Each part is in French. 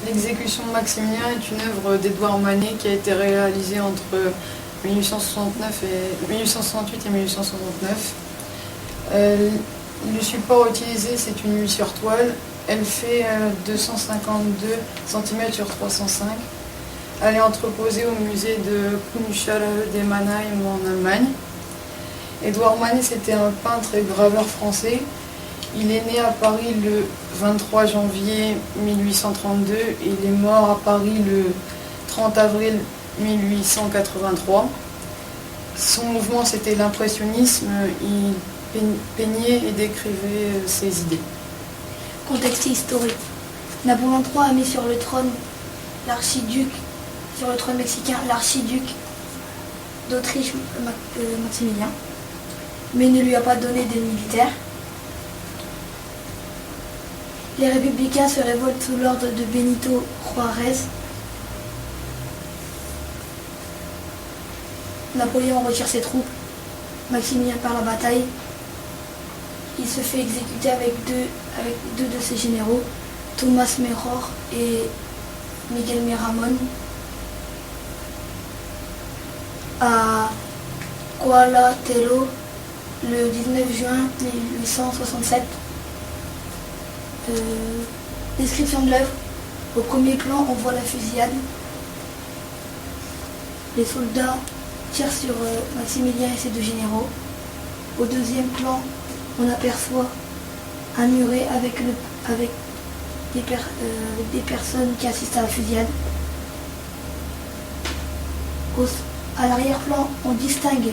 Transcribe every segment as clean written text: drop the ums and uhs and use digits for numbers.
L'exécution de Maximilien est une œuvre d'Édouard Manet qui a été réalisée entre 1868 et 1869. Le support utilisé, c'est une huile sur toile. Elle fait 252 cm sur 305. Elle est entreposée au musée de Kunsthalle de Mannheim en Allemagne. Édouard Manet, c'était un peintre et graveur français. Il est né à Paris le 23 janvier 1832 et il est mort à Paris le 30 avril 1883. Son mouvement, c'était l'impressionnisme. Il peignait et décrivait ses idées. Contexte historique. Napoléon III a mis sur le trône mexicain, l'archiduc d'Autriche, Maximilien, mais ne lui a pas donné d'aide militaire. Les républicains se révoltent sous l'ordre de Benito Juárez. Napoléon retire ses troupes. Maximilien perd la bataille. Il se fait exécuter avec deux de ses généraux, Tomás Mejor et Miguel Miramón, à Gualateló le 19 juin 1867. Description de l'œuvre. Au premier plan, on voit la fusillade. Les soldats tirent sur Maximilien et ses deux généraux. Au deuxième plan, on aperçoit un muret avec des personnes qui assistent à la fusillade. À l'arrière-plan, on distingue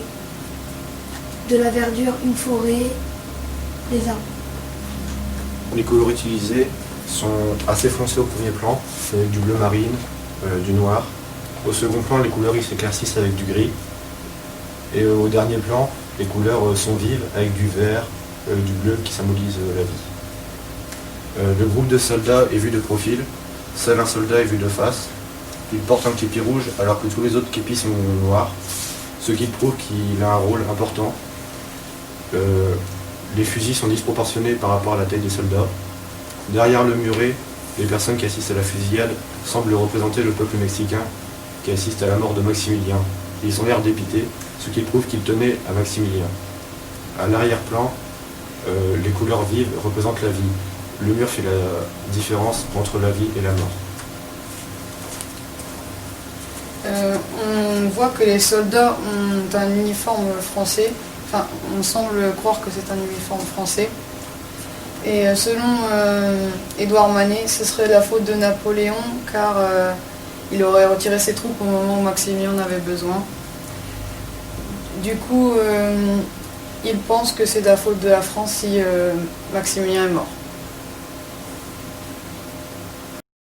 de la verdure, une forêt, des arbres. Les couleurs utilisées sont assez foncées au premier plan, avec du bleu marine, du noir. Au second plan, les couleurs s'éclaircissent avec du gris. Et au dernier plan, les couleurs sont vives avec du vert, du bleu qui symbolise la vie. Le groupe de soldats est vu de profil, seul un soldat est vu de face. Il porte un képi rouge alors que tous les autres képis sont noirs, ce qui prouve qu'il a un rôle important. Les fusils sont disproportionnés par rapport à la taille des soldats. Derrière le muret, les personnes qui assistent à la fusillade semblent représenter le peuple mexicain qui assiste à la mort de Maximilien. Ils ont l'air dépités, ce qui prouve qu'ils tenaient à Maximilien. À l'arrière-plan, les couleurs vives représentent la vie. Le mur fait la différence entre la vie et la mort. On voit que les soldats ont un uniforme français. Enfin, on semble croire que c'est un uniforme français. Et selon Édouard Manet, ce serait la faute de Napoléon car il aurait retiré ses troupes au moment où Maximilien en avait besoin. Du coup, il pense que c'est de la faute de la France si Maximilien est mort.